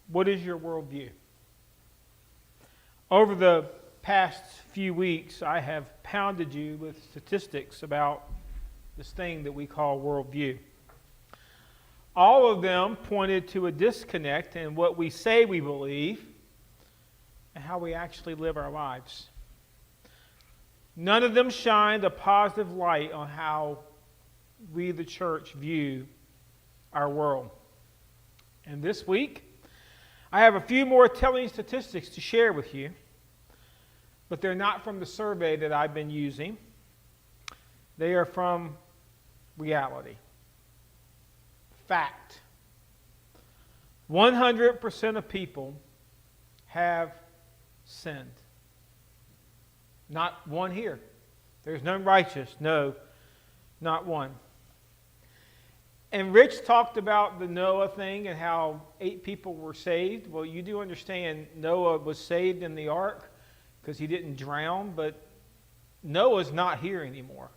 What is your worldview? Over the past few weeks, I have pounded you with statistics about this thing that we call worldview. All of them pointed to a disconnect in what we say we believe and how we actually live our lives. None of them shined a positive light on how we, the church, view our world. And this week, I have a few more telling statistics to share with you, but they're not from the survey that I've been using. They are from reality. Fact. 100% of people have sinned. Not one here. There's none righteous. No, not one. And Rich talked about the Noah thing and how 8 people were saved. Well, you do understand Noah was saved in the ark because he didn't drown, but Noah's not here anymore.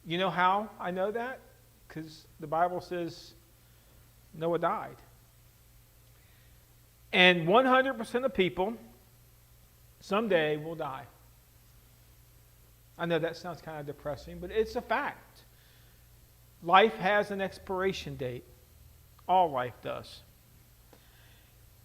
You know how I know that? Because the Bible says Noah died. And 100% of people someday will die. I know that sounds kind of depressing, but it's a fact. Life has an expiration date. All life does.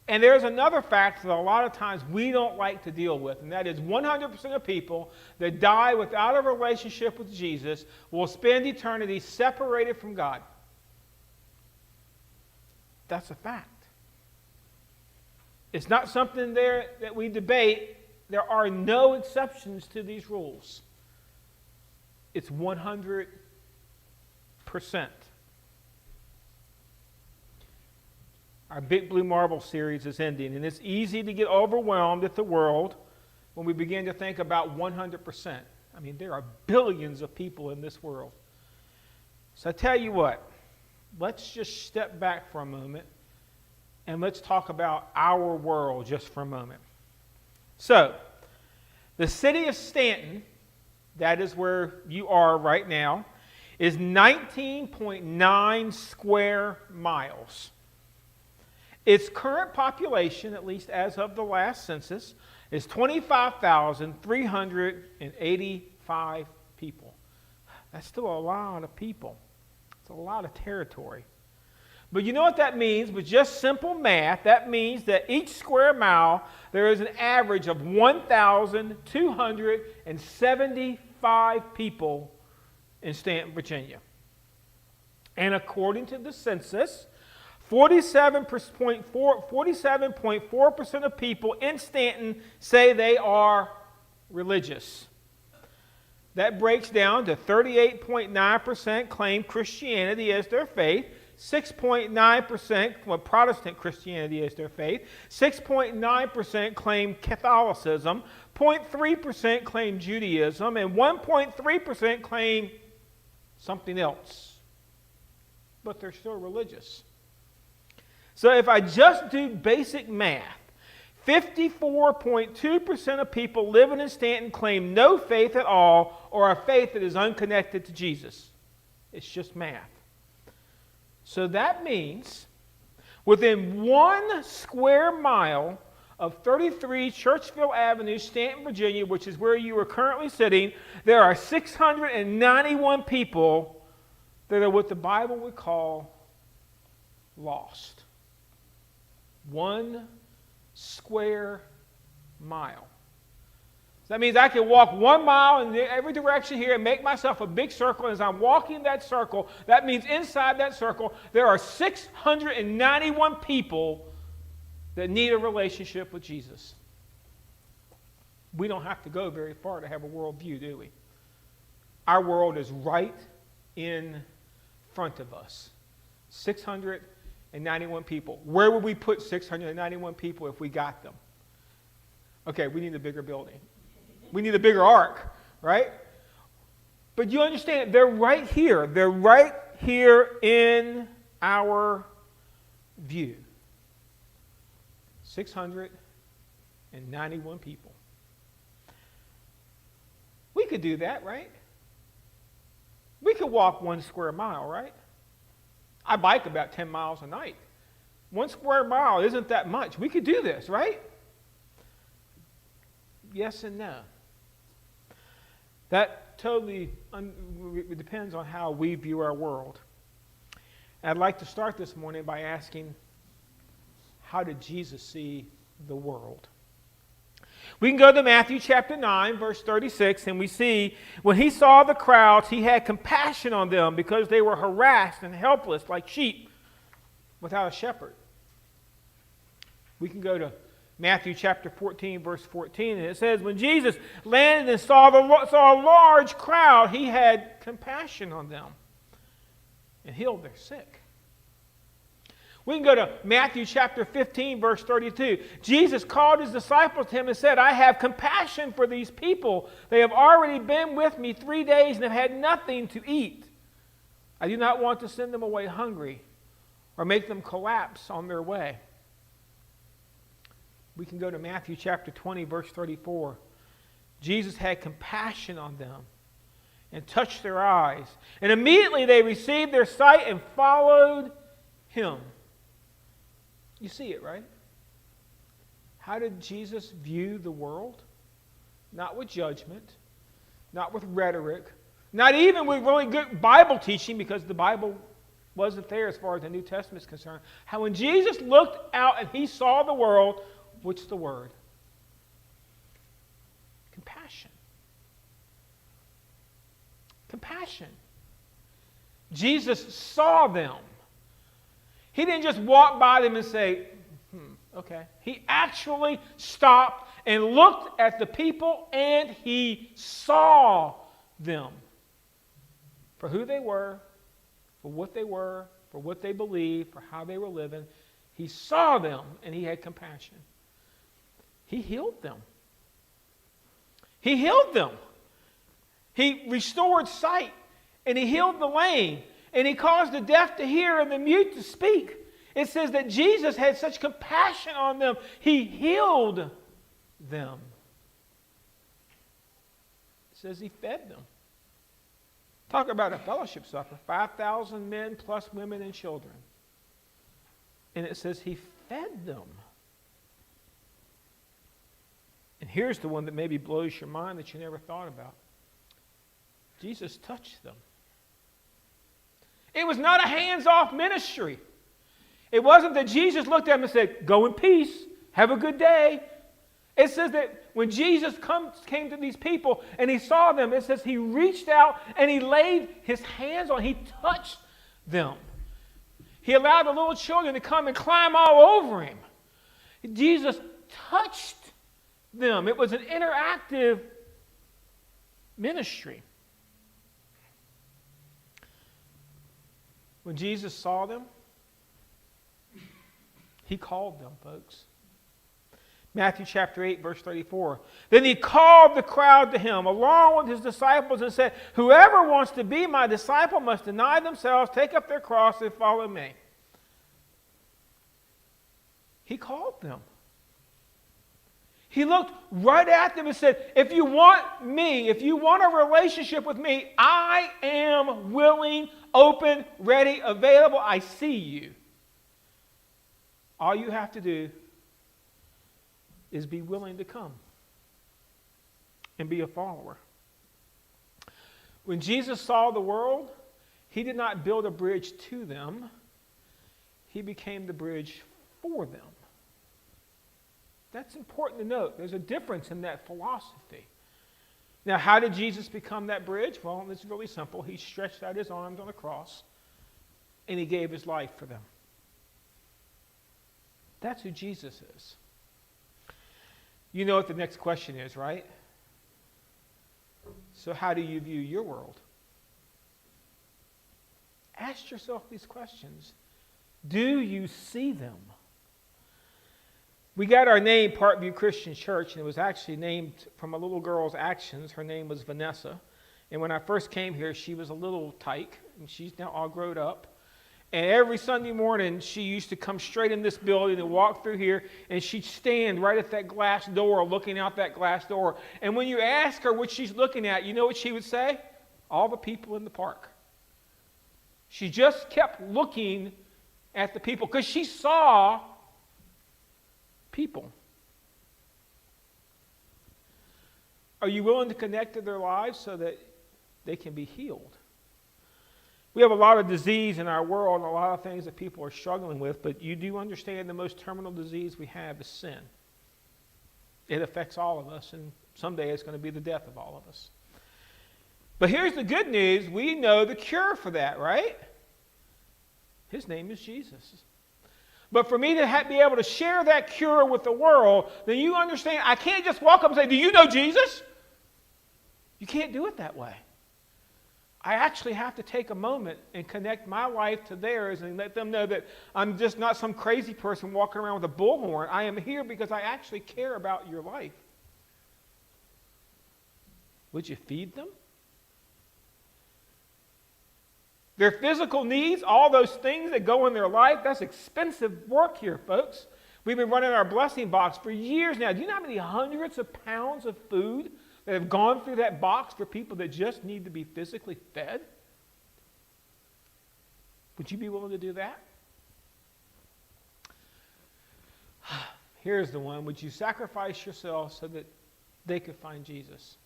And there's another fact that a lot of times we don't like to deal with, and that is 100% of people that die without a relationship with Jesus will spend eternity separated from God. That's a fact. It's not something there that we debate. There are no exceptions to these rules. It's 100%. Our Big Blue Marble series is ending, and it's easy to get overwhelmed at the world when we begin to think about 100%. I mean, there are billions of people in this world. So I tell you what, let's just step back for a moment, and let's talk about our world just for a moment. So, the city of Stanton, that is where you are right now, is 19.9 square miles. Its current population, at least as of the last census, is 25,385 people. That's still a lot of people. It's a lot of territory. But you know what that means? With just simple math, that means that each square mile, there is an average of 1,275 people in Stanton, Virginia. And according to the census, 47.4% of people in Stanton say they are religious. That breaks down to 38.9% claim Christianity as their faith, 6.9% Protestant Christianity as their faith, 6.9% claim Catholicism, 0.3% claim Judaism, and 1.3% claim something else. But they're still religious. So if I just do basic math, 54.2% of people living in Stanton claim no faith at all or a faith that is unconnected to Jesus. It's just math. So that means within 1 square mile of 33 Churchville Avenue, Stanton, Virginia, which is where you are currently sitting, there are 691 people that are what the Bible would call lost. 1 square mile. So that means I can walk 1 mile in every direction here and make myself a big circle. As I'm walking that circle, that means inside that circle, there are 691 people that need a relationship with Jesus. We don't have to go very far to have a worldview, do we? Our world is right in front of us. 691 people. Where would we put 691 people if we got them? Okay, we need a bigger building. We need a bigger ark, right? But you understand, they're right here. They're right here in our view. 691 people. We could do that, right? We could walk 1 square mile, right? I bike about 10 miles a night. 1 square mile isn't that much. We could do this, right? Yes and no. That totally depends on how we view our world. And I'd like to start this morning by asking, how did Jesus see the world? We can go to Matthew chapter 9, verse 36, and we see when he saw the crowds, he had compassion on them because they were harassed and helpless like sheep without a shepherd. We can go to Matthew chapter 14, verse 14, and it says, when Jesus landed and saw a large crowd, he had compassion on them and healed their sick. We can go to Matthew chapter 15, verse 32. Jesus called his disciples to him and said, I have compassion for these people. They have already been with me 3 days and have had nothing to eat. I do not want to send them away hungry or make them collapse on their way. We can go to Matthew chapter 20, verse 34. Jesus had compassion on them and touched their eyes. And immediately they received their sight and followed him. You see it, right? How did Jesus view the world? Not with judgment, not with rhetoric, not even with really good Bible teaching, because the Bible wasn't there as far as the New Testament is concerned. How when Jesus looked out and he saw the world, what's the word? Compassion. Compassion. Jesus saw them. He didn't just walk by them and say, okay. He actually stopped and looked at the people and he saw them for who they were, for what they believed, for how they were living. He saw them and he had compassion. He healed them. He healed them. He restored sight and he healed the lame. And he caused the deaf to hear and the mute to speak. It says that Jesus had such compassion on them, he healed them. It says he fed them. Talk about a fellowship supper. 5,000 men plus women and children. And it says he fed them. And here's the one that maybe blows your mind that you never thought about. Jesus touched them. It was not a hands-off ministry. It wasn't that Jesus looked at them and said, go in peace, have a good day. It says that when Jesus came to these people and he saw them, it says he reached out and he laid his hands on, he touched them. He allowed the little children to come and climb all over him. Jesus touched them. It was an interactive ministry. When Jesus saw them, he called them, folks. Matthew chapter 8, verse 34. Then he called the crowd to him along with his disciples and said, whoever wants to be my disciple must deny themselves, take up their cross, and follow me. He called them. He looked right at them and said, if you want me, if you want a relationship with me, I am willing, open, ready, available. I see you. All you have to do is be willing to come and be a follower. When Jesus saw the world, he did not build a bridge to them. He became the bridge for them. That's important to note. There's a difference in that philosophy. Now, how did Jesus become that bridge? Well, it's really simple. He stretched out his arms on the cross, and he gave his life for them. That's who Jesus is. You know what the next question is, right? So how do you view your world? Ask yourself these questions. Do you see them? We got our name, Parkview Christian Church, and it was actually named from a little girl's actions. Her name was Vanessa. And when I first came here, she was a little tyke, and she's now all grown up. And every Sunday morning, she used to come straight in this building and walk through here, and she'd stand right at that glass door, looking out that glass door. And when you ask her what she's looking at, you know what she would say? All the people in the park. She just kept looking at the people because she saw people. Are you willing to connect to their lives so that they can be healed? We have a lot of disease in our world and a lot of things that people are struggling with, but you do understand the most terminal disease we have is sin. It affects all of us, and someday it's going to be the death of all of us. But here's the good news. We know the cure for that, right? His name is Jesus. But for me to be able to share that cure with the world, then you understand, I can't just walk up and say, do you know Jesus? You can't do it that way. I actually have to take a moment and connect my life to theirs and let them know that I'm just not some crazy person walking around with a bullhorn. I am here because I actually care about your life. Would you feed them? Their physical needs, all those things that go in their life, that's expensive work here, folks. We've been running our blessing box for years now. Do you know how many hundreds of pounds of food that have gone through that box for people that just need to be physically fed? Would you be willing to do that? Here's the one. Would you sacrifice yourself so that they could find Jesus?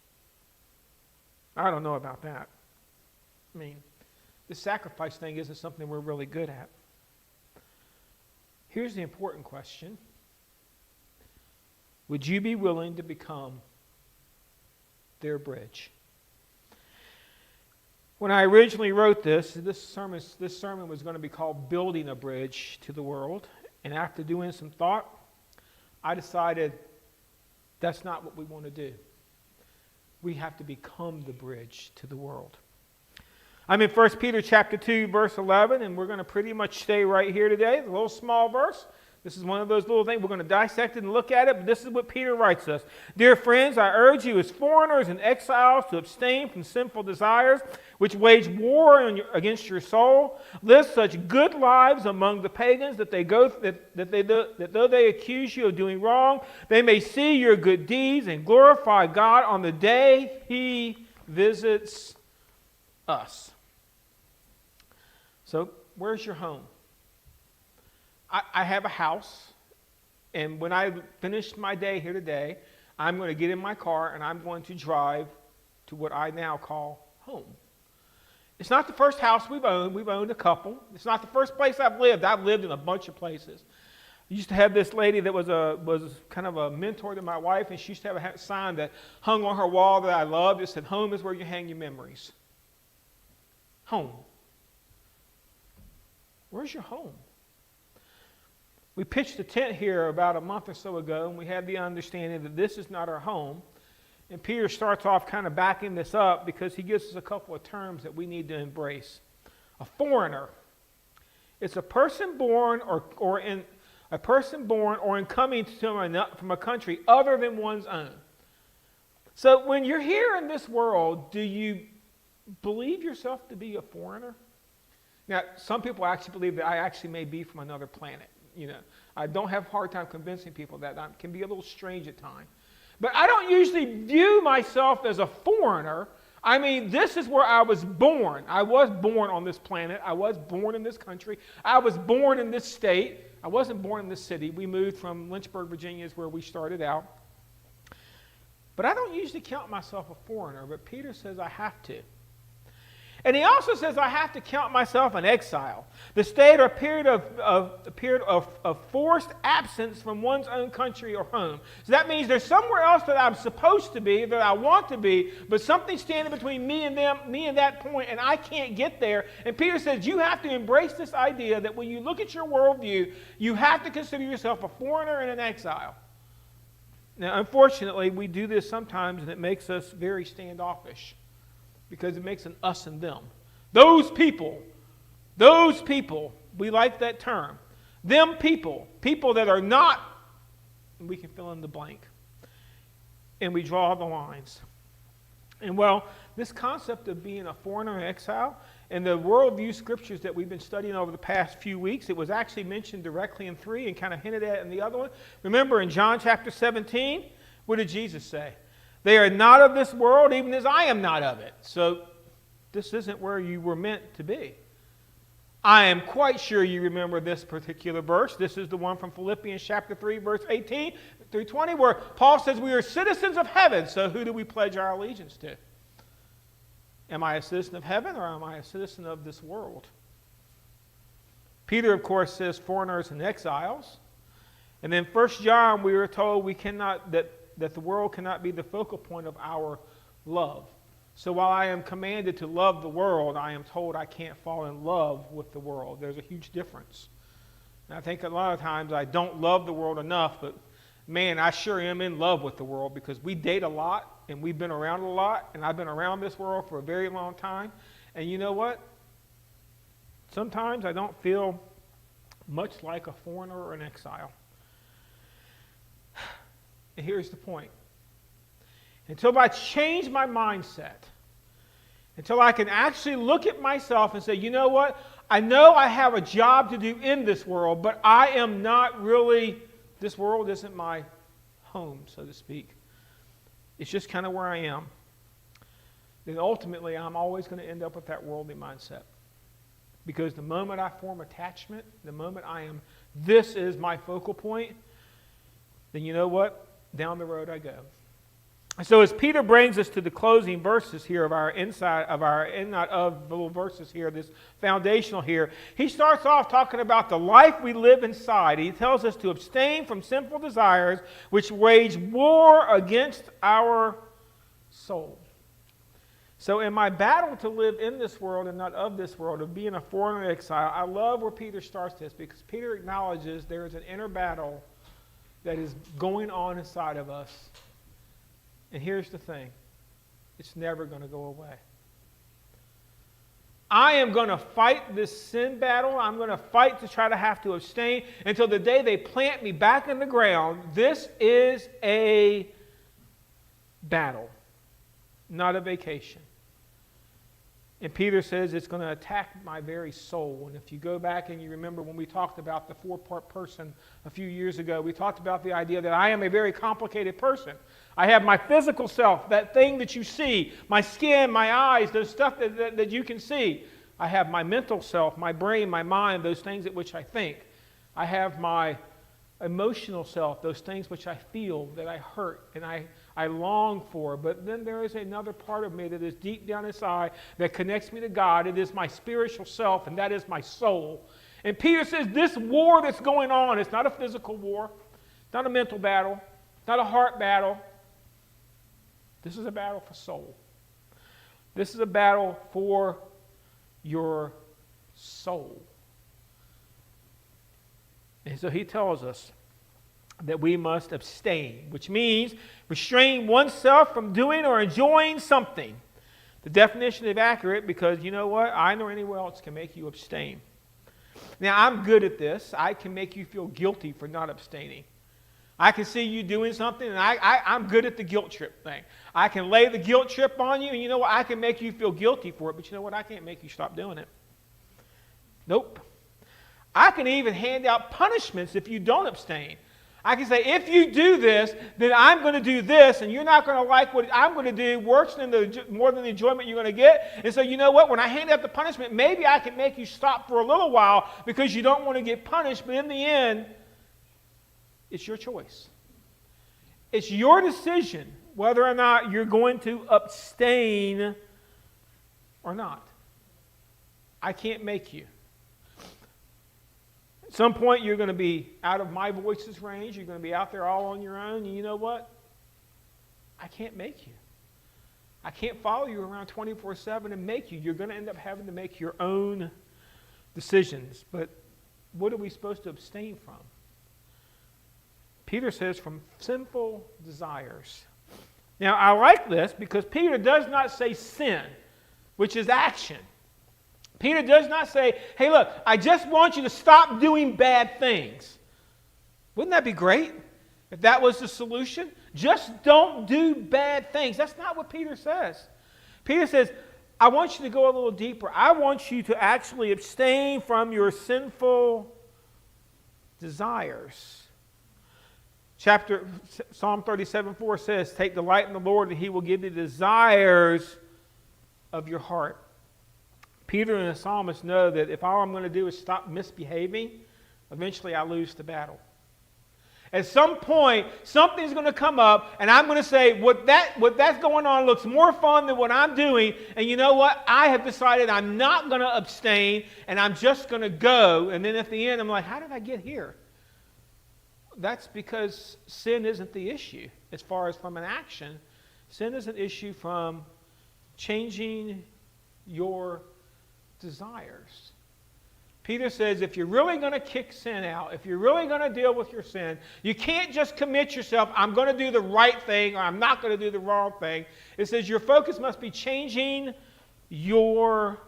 I don't know about that. I mean, the sacrifice thing isn't something we're really good at. Here's the important question. Would you be willing to become their bridge? When I originally wrote this sermon was going to be called Building a Bridge to the World. And after doing some thought, I decided that's not what we want to do. We have to become the bridge to the world. I'm in 1 Peter chapter 2, verse 11, and we're going to pretty much stay right here today. It's a little small verse. This is one of those little things. We're going to dissect it and look at it, but this is what Peter writes us. Dear friends, I urge you as foreigners and exiles to abstain from sinful desires, which wage war against your soul. Live such good lives among the pagans that though they accuse you of doing wrong, they may see your good deeds and glorify God on the day He visits us. So, where's your home? I have a house, and when I finish my day here today, I'm going to get in my car and I'm going to drive to what I now call home. It's not the first house we've owned. We've owned a couple. It's not the first place I've lived. I've lived in a bunch of places. I used to have this lady that was kind of a mentor to my wife, and she used to have a sign that hung on her wall that I loved. It said, "Home is where you hang your memories." Home. Where's your home? We pitched a tent here about a month or so ago, and we had the understanding that this is not our home. And Peter starts off kind of backing this up because he gives us a couple of terms that we need to embrace. A foreigner. It's a person born or in coming from a country other than one's own. So when you're here in this world, do you believe yourself to be a foreigner? Now, some people actually believe that I actually may be from another planet. You know, I don't have a hard time convincing people that I can be a little strange at times. But I don't usually view myself as a foreigner. I mean, this is where I was born. I was born on this planet. I was born in this country. I was born in this state. I wasn't born in this city. We moved from Lynchburg, Virginia, is where we started out. But I don't usually count myself a foreigner, but Peter says I have to. And he also says I have to count myself an exile. The state or period of forced absence from one's own country or home. So that means there's somewhere else that I'm supposed to be, that I want to be, but something's standing between me and that point, and I can't get there. And Peter says you have to embrace this idea that when you look at your worldview, you have to consider yourself a foreigner and an exile. Now, unfortunately, we do this sometimes, and it makes us very standoffish. Because it makes an us and them. Those people, we like that term. Them people that are not, and we can fill in the blank. And we draw the lines. And well, this concept of being a foreigner and exile, and the worldview scriptures that we've been studying over the past few weeks, it was actually mentioned directly in 3 and kind of hinted at in the other one. Remember in John chapter 17, what did Jesus say? They are not of this world, even as I am not of it. So this isn't where you were meant to be. I am quite sure you remember this particular verse. This is the one from Philippians chapter 3, verse 18 through 20, where Paul says we are citizens of heaven, so who do we pledge our allegiance to? Am I a citizen of heaven or am I a citizen of this world? Peter, of course, says foreigners and exiles. And then 1 John, we are told we cannot that the world cannot be the focal point of our love. So while I am commanded to love the world, I am told I can't fall in love with the world. There's a huge difference. And I think a lot of times I don't love the world enough, but man, I sure am in love with the world because we date a lot and we've been around a lot, and I've been around this world for a very long time. And you know what? Sometimes I don't feel much like a foreigner or an exile. And here's the point. Until I change my mindset, until I can actually look at myself and say, you know what? I know I have a job to do in this world, but I am not really, this world isn't my home, so to speak. It's just kind of where I am. Then ultimately, I'm always going to end up with that worldly mindset. Because the moment I form attachment, the moment I am, this is my focal point, then you know what? Down the road I go. So as Peter brings us to the closing verses here of our little verses here, this foundational here, he starts off talking about the life we live inside. He tells us to abstain from sinful desires which wage war against our soul. So in my battle to live in this world and not of this world, of being a foreigner exile, I love where Peter starts this because Peter acknowledges there is an inner battle that is going on inside of us. And here's the thing. It's never going to go away. I am going to fight this sin battle. I'm going to fight to try to have to abstain until the day they plant me back in the ground. This is a battle, not a vacation. And Peter says it's going to attack my very soul. And if you go back and you remember when we talked about the four-part person a few years ago, we talked about the idea that I am a very complicated person. I have my physical self, that thing that you see, my skin, my eyes, those stuff that you can see. I have my mental self, my brain, my mind, those things at which I think. I have my emotional self, those things which I feel that I hurt and I long for. But then there is another part of me that is deep down inside that connects me to God. It is my spiritual self, and that is my soul. And Peter says this war that's going on, it's not a physical war, it's not a mental battle, it's not a heart battle. This is a battle for soul. This is a battle for your soul. And so he tells us that we must abstain, which means restrain oneself from doing or enjoying something. The definition is accurate because you know what? I nor anyone else can make you abstain. Now, I'm good at this. I can make you feel guilty for not abstaining. I can see you doing something, and I'm good at the guilt trip thing. I can lay the guilt trip on you, and you know what? I can make you feel guilty for it, but you know what? I can't make you stop doing it. Nope. I can even hand out punishments if you don't abstain. I can say, if you do this, then I'm going to do this, and you're not going to like what I'm going to do more than the enjoyment you're going to get. And so you know what? When I hand out the punishment, maybe I can make you stop for a little while because you don't want to get punished, but in the end, it's your choice. It's your decision whether or not you're going to abstain or not. I can't make you. At some point, you're going to be out of my voice's range. You're going to be out there all on your own. And you know what? I can't make you. I can't follow you around 24/7 and make you. You're going to end up having to make your own decisions. But what are we supposed to abstain from? Peter says from sinful desires. Now, I like this because Peter does not say sin, which is action. Peter does not say, hey, look, I just want you to stop doing bad things. Wouldn't that be great if that was the solution? Just don't do bad things. That's not what Peter says. Peter says, I want you to go a little deeper. I want you to actually abstain from your sinful desires. Psalm 37:4 says, take delight in the Lord and he will give you the desires of your heart. Peter and the psalmist know that if all I'm going to do is stop misbehaving, eventually I lose the battle. At some point, something's going to come up, and I'm going to say, what that's going on looks more fun than what I'm doing, and you know what? I have decided I'm not going to abstain, and I'm just going to go, and then at the end, I'm like, how did I get here? That's because sin isn't the issue as far as from an action. Sin is an issue from changing your desires. Peter says if you're really going to kick sin out, if you're really going to deal with your sin, you can't just commit yourself, I'm going to do the right thing or I'm not going to do the wrong thing. It says your focus must be changing your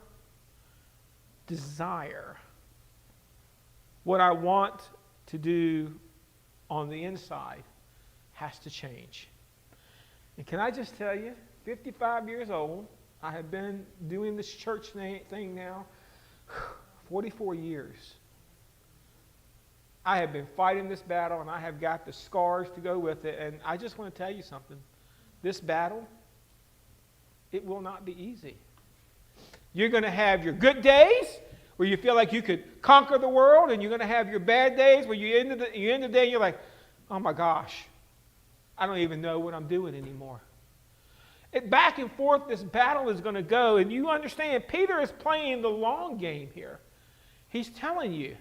desire. What I want to do on the inside has to change. And can I just tell you, 55 years old, I have been doing this church thing now 44 years. I have been fighting this battle, and I have got the scars to go with it. And I just want to tell you something. This battle, it will not be easy. You're going to have your good days where you feel like you could conquer the world, and you're going to have your bad days where you end the day and you're like, oh my gosh, I don't even know what I'm doing anymore. Back and forth, this battle is going to go, and you understand, Peter is playing the long game here. He's telling you,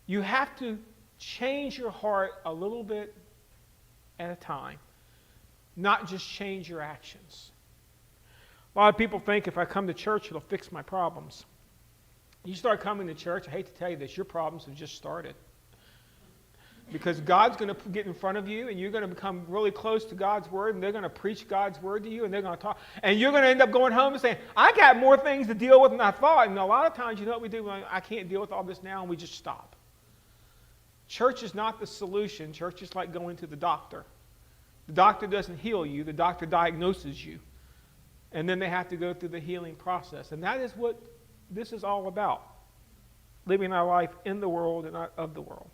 you have to change your heart a little bit at a time, not just change your actions. A lot of people think if I come to church, it'll fix my problems. You start coming to church, I hate to tell you this, your problems have just started. Because God's going to get in front of you, and you're going to become really close to God's Word, and they're going to preach God's Word to you, and they're going to talk. And you're going to end up going home and saying, I got more things to deal with than I thought. And a lot of times, you know what we do? Like, I can't deal with all this now, and we just stop. Church is not the solution. Church is like going to the doctor. The doctor doesn't heal you. The doctor diagnoses you. And then they have to go through the healing process. And that is what this is all about. Living our life in the world and not of the world.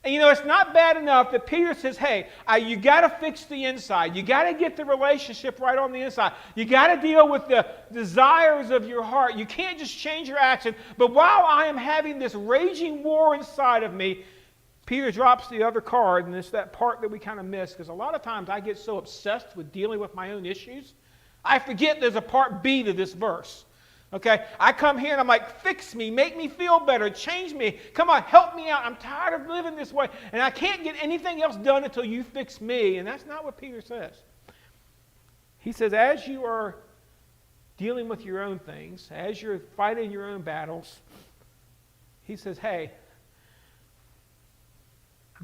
And you know, it's not bad enough that Peter says, hey, you got to fix the inside. You got to get the relationship right on the inside. You got to deal with the desires of your heart. You can't just change your action. But while I am having this raging war inside of me, Peter drops the other card, and it's that part that we kind of miss, because a lot of times I get so obsessed with dealing with my own issues, I forget there's a part B to this verse. Okay, I come here and I'm like, fix me, make me feel better, change me. Come on, help me out. I'm tired of living this way. And I can't get anything else done until you fix me. And that's not what Peter says. He says, as you are dealing with your own things, as you're fighting your own battles, he says, hey,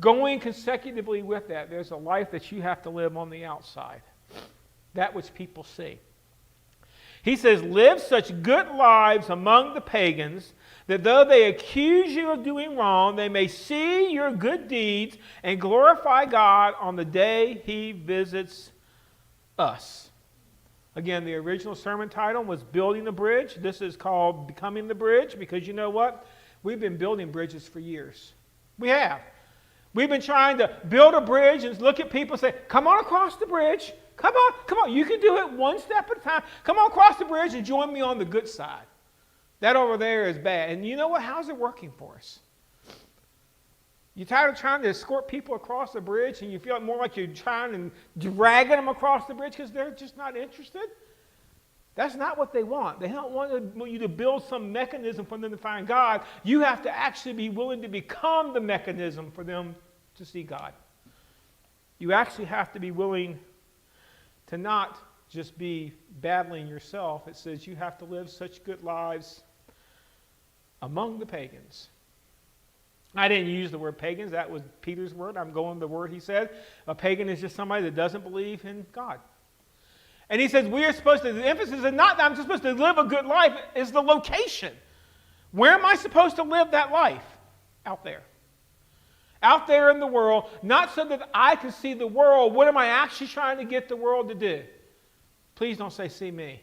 going consecutively with that, there's a life that you have to live on the outside. That which people see. He says, live such good lives among the pagans that though they accuse you of doing wrong, they may see your good deeds and glorify God on the day He visits us. Again, the original sermon title was Building the Bridge. This is called Becoming the Bridge because you know what? We've been building bridges for years. We have. We've been trying to build a bridge and look at people and say, come on across the bridge. Come on. You can do it one step at a time. Come on across the bridge and join me on the good side. That over there is bad. And you know what? How's it working for us? You tired of trying to escort people across the bridge and you feel more like you're trying and dragging them across the bridge because they're just not interested? That's not what they want. They don't want you to build some mechanism for them to find God. You have to actually be willing to become the mechanism for them to see God. You actually have to be willing to not just be battling yourself. It says you have to live such good lives among the pagans. I didn't use the word pagans. That was Peter's word. I'm going the word he said. A pagan is just somebody that doesn't believe in God. And he says we are supposed to, the emphasis is not that I'm just supposed to live a good life, it's the location. Where am I supposed to live that life? Out there. Out there in the world, not so that I can see the world. What am I actually trying to get the world to do? Please don't say, see me.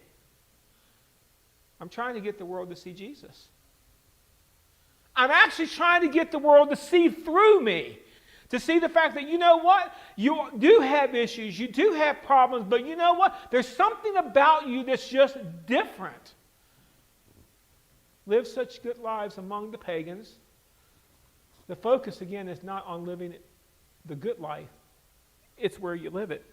I'm trying to get the world to see Jesus. I'm actually trying to get the world to see through me. To see the fact that, you know what? You do have issues. You do have problems. But you know what? There's something about you that's just different. live such good lives among the pagans. The focus, again, is not on living the good life. It's where you live it.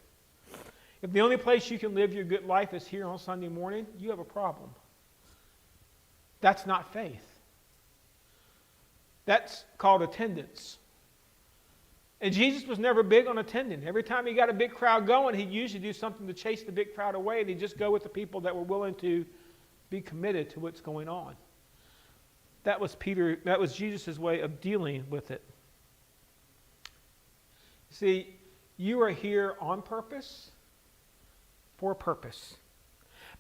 If the only place you can live your good life is here on Sunday morning, you have a problem. That's not faith. That's called attendance. And Jesus was never big on attending. Every time he got a big crowd going, he'd usually do something to chase the big crowd away, and he'd just go with the people that were willing to be committed to what's going on. That was Jesus' way of dealing with it. See, you are here on purpose, for a purpose.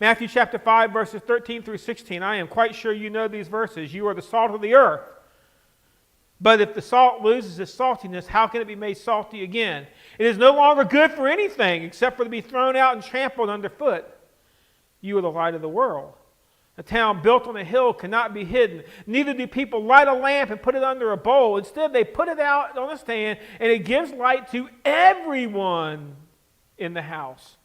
Matthew chapter 5, verses 13 through 16. I am quite sure you know these verses. You are the salt of the earth. But if the salt loses its saltiness, how can it be made salty again? It is no longer good for anything except for to be thrown out and trampled underfoot. You are the light of the world. A town built on a hill cannot be hidden. Neither do people light a lamp and put it under a bowl. Instead, they put it out on a stand, and it gives light to everyone in the house.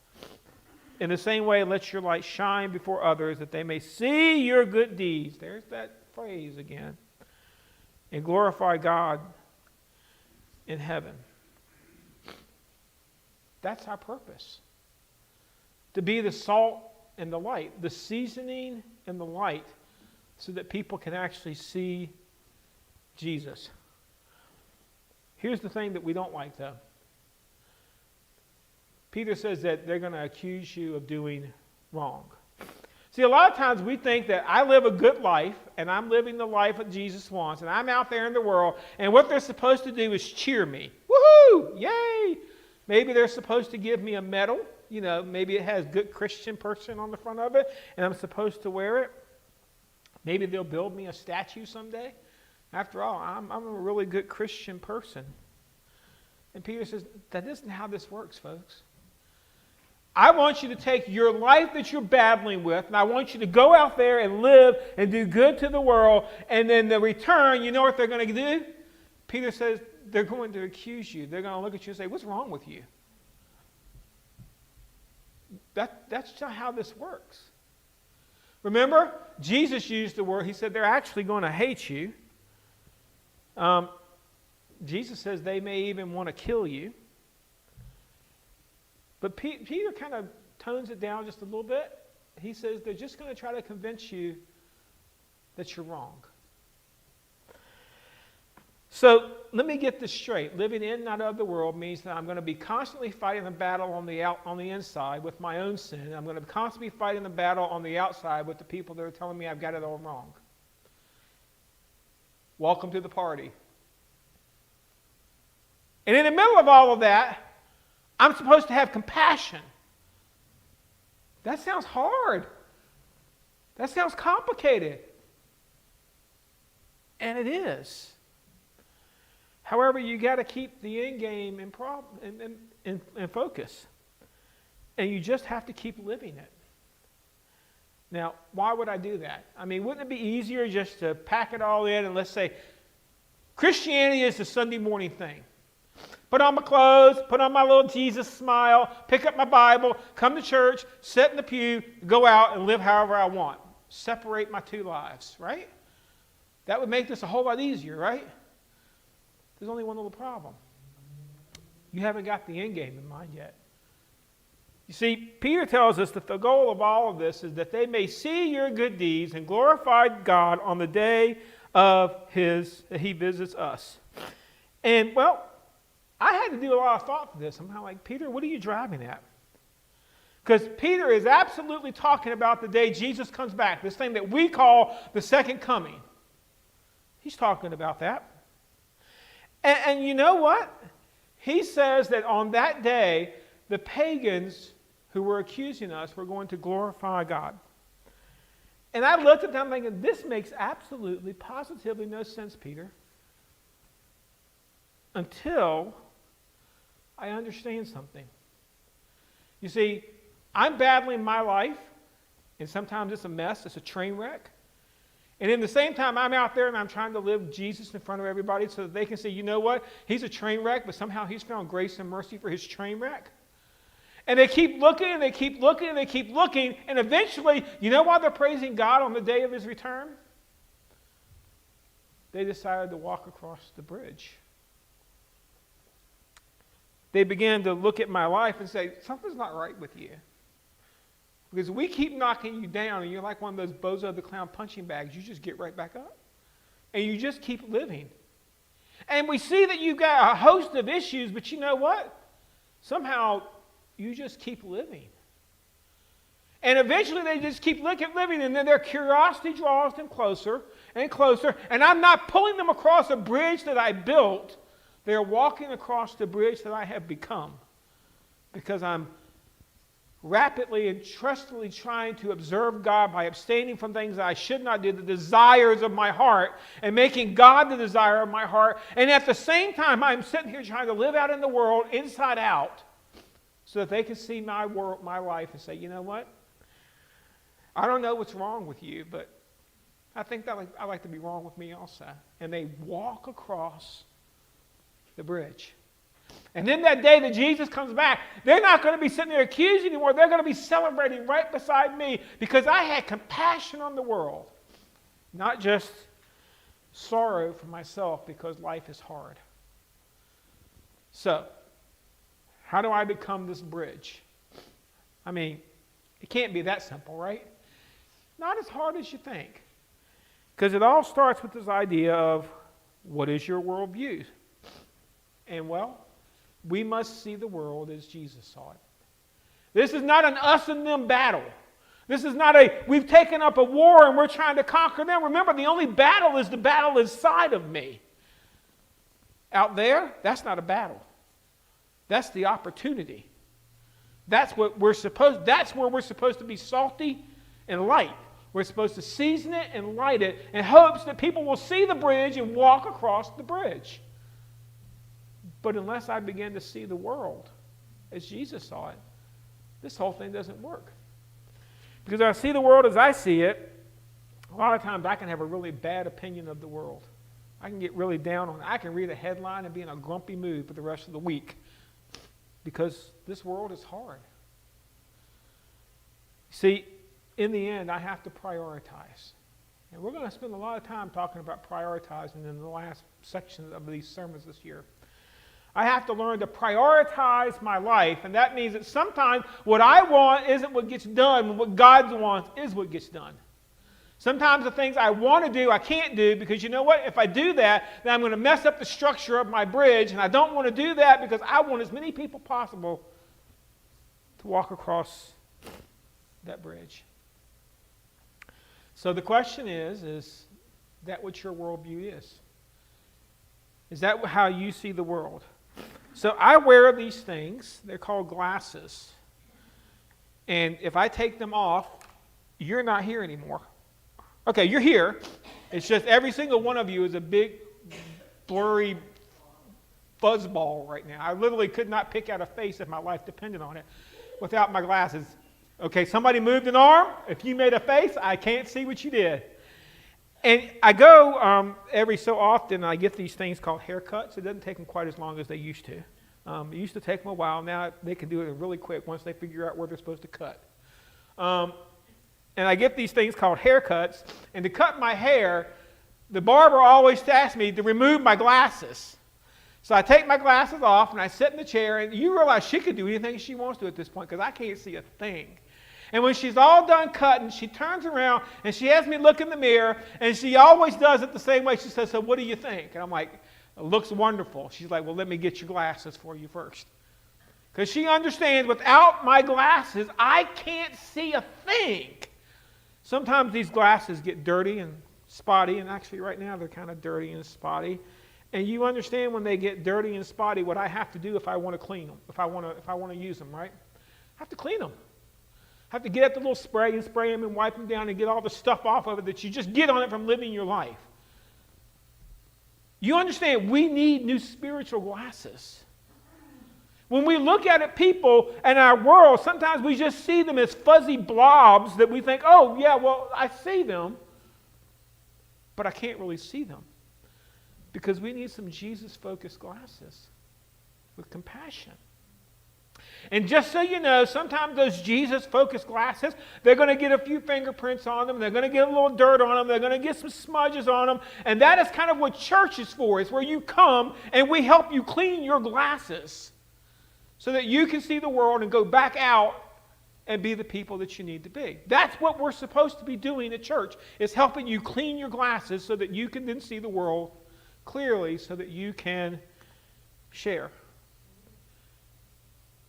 In the same way, let your light shine before others, that they may see your good deeds. There's that phrase again. And glorify God in heaven. That's our purpose. To be the salt and the light, the seasoning and the light, so that people can actually see Jesus. Here's the thing that we don't like, though. Peter says that they're going to accuse you of doing wrong. See, a lot of times we think that I live a good life, and I'm living the life that Jesus wants, and I'm out there in the world, and what they're supposed to do is cheer me. Woohoo! Yay! Maybe they're supposed to give me a medal. You know, maybe it has good Christian person on the front of it, and I'm supposed to wear it. Maybe they'll build me a statue someday. After all, I'm a really good Christian person. And Peter says, that isn't how this works, folks. I want you to take your life that you're battling with, and I want you to go out there and live and do good to the world, and then the return, you know what they're going to do? Peter says they're going to accuse you. They're going to look at you and say, what's wrong with you? That's not how this works. Remember, Jesus used the word, he said they're actually going to hate you. Jesus says they may even want to kill you. But Peter kind of tones it down just a little bit. He says they're just going to try to convince you that you're wrong. So let me get this straight. Living in, not of the world, means that I'm going to be constantly fighting the battle on the inside with my own sin. I'm going to constantly be fighting the battle on the outside with the people that are telling me I've got it all wrong. Welcome to the party. And in the middle of all of that, I'm supposed to have compassion. That sounds hard. That sounds complicated. And it is. However, you got to keep the end game in focus. And you just have to keep living it. Now, why would I do that? I mean, wouldn't it be easier just to pack it all in and let's say, Christianity is the Sunday morning thing. Put on my clothes, put on my little Jesus smile, pick up my Bible, come to church, sit in the pew, go out and live however I want. Separate my two lives, right? That would make this a whole lot easier, right? There's only one little problem. You haven't got the end game in mind yet. You see, Peter tells us that the goal of all of this is that they may see your good deeds and glorify God on the day of that he visits us. And, well, I had to do a lot of thought for this. I'm kind of like, Peter, what are you driving at? Because Peter is absolutely talking about the day Jesus comes back, this thing that we call the second coming. He's talking about that. And you know what? He says that on that day, the pagans who were accusing us were going to glorify God. And I looked at them thinking, this makes absolutely, positively no sense, Peter. Until I understand something. You see, I'm battling my life, and sometimes it's a mess, it's a train wreck. And in the same time, I'm out there and I'm trying to live Jesus in front of everybody so that they can say, you know what? He's a train wreck, but somehow he's found grace and mercy for his train wreck. And they keep looking and they keep looking and they keep looking, and eventually, you know why they're praising God on the day of his return? they decided to walk across the bridge. They began to look at my life and say, something's not right with you. Because we keep knocking you down, and you're like one of those Bozo the Clown punching bags. You just get right back up. And you just keep living. And we see that you've got a host of issues, but you know what? Somehow, you just keep living. And eventually, they just keep living, and then their curiosity draws them closer and closer. And I'm not pulling them across a bridge that I built. They're walking across the bridge that I have become. Because I'm rapidly and trustfully trying to observe God by abstaining from things that I should not do, the desires of my heart, and making God the desire of my heart. And at the same time, I'm sitting here trying to live out in the world inside out so that they can see my world, my life, and say, you know what? I don't know what's wrong with you, but I think that I like to be wrong with me also. And they walk across the bridge. And then that day that Jesus comes back, they're not going to be sitting there accusing anymore. They're going to be celebrating right beside me because I had compassion on the world, not just sorrow for myself because life is hard. So, how do I become this bridge? I mean, it can't be that simple, right? Not as hard as you think. Because it all starts with this idea of what is your worldview? And well, we must see the world as Jesus saw it. This is not an us and them battle. This is not we've taken up a war and we're trying to conquer them. Remember, the only battle is the battle inside of me. Out there, that's not a battle. That's the opportunity. That's where we're supposed to be salty and light. We're supposed to season it and light it in hopes that people will see the bridge and walk across the bridge. But unless I begin to see the world as Jesus saw it, this whole thing doesn't work. Because if I see the world as I see it, a lot of times I can have a really bad opinion of the world. I can get really down on it. I can read a headline and be in a grumpy mood for the rest of the week because this world is hard. See, in the end, I have to prioritize. And we're going to spend a lot of time talking about prioritizing in the last section of these sermons this year. I have to learn to prioritize my life, and that means that sometimes what I want isn't what gets done, what God wants is what gets done. Sometimes the things I want to do, I can't do, because you know what? If I do that, then I'm going to mess up the structure of my bridge, and I don't want to do that because I want as many people possible to walk across that bridge. So the question is that what your worldview is? Is that how you see the world? So I wear these things. They're called glasses. And if I take them off, you're not here anymore. Okay, you're here. It's just every single one of you is a big, blurry fuzzball right now. I literally could not pick out a face if my life depended on it without my glasses. Okay, somebody moved an arm. If you made a face, I can't see what you did. And I go every so often, I get these things called haircuts. It doesn't take them quite as long as they used to. It used to take them a while. Now they can do it really quick once they figure out where they're supposed to cut. And I get these things called haircuts. And to cut my hair, the barber always asks me to remove my glasses. So I take my glasses off and I sit in the chair. And you realize she could do anything she wants to at this point because I can't see a thing. And when she's all done cutting, she turns around and she has me look in the mirror, and she always does it the same way. She says, so what do you think? And I'm like, it looks wonderful. She's like, well, let me get your glasses for you first. Because she understands without my glasses, I can't see a thing. Sometimes these glasses get dirty and spotty, and actually right now they're kind of dirty and spotty. And you understand when they get dirty and spotty what I have to do if I want to clean them, if I want to use them, right? I have to clean them. I have to get at the little spray and spray them and wipe them down and get all the stuff off of it that you just get on it from living your life. You understand, we need new spiritual glasses. When we look at people in our world, sometimes we just see them as fuzzy blobs that we think, oh, yeah, well, I see them, but I can't really see them. Because we need some Jesus-focused glasses with compassion. And just so you know, sometimes those Jesus-focused glasses, they're going to get a few fingerprints on them. They're going to get a little dirt on them. They're going to get some smudges on them. And that is kind of what church is for. It's where you come and we help you clean your glasses so that you can see the world and go back out and be the people that you need to be. That's what we're supposed to be doing at church, is helping you clean your glasses so that you can then see the world clearly so that you can share.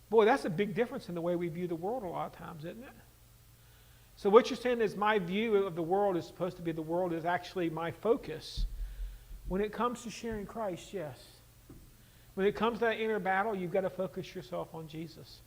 Boy, that's a big difference in the way we view the world a lot of times, isn't it? So what you're saying is my view of the world is supposed to be the world is actually my focus. When it comes to sharing Christ, yes. When it comes to that inner battle, you've got to focus yourself on Jesus.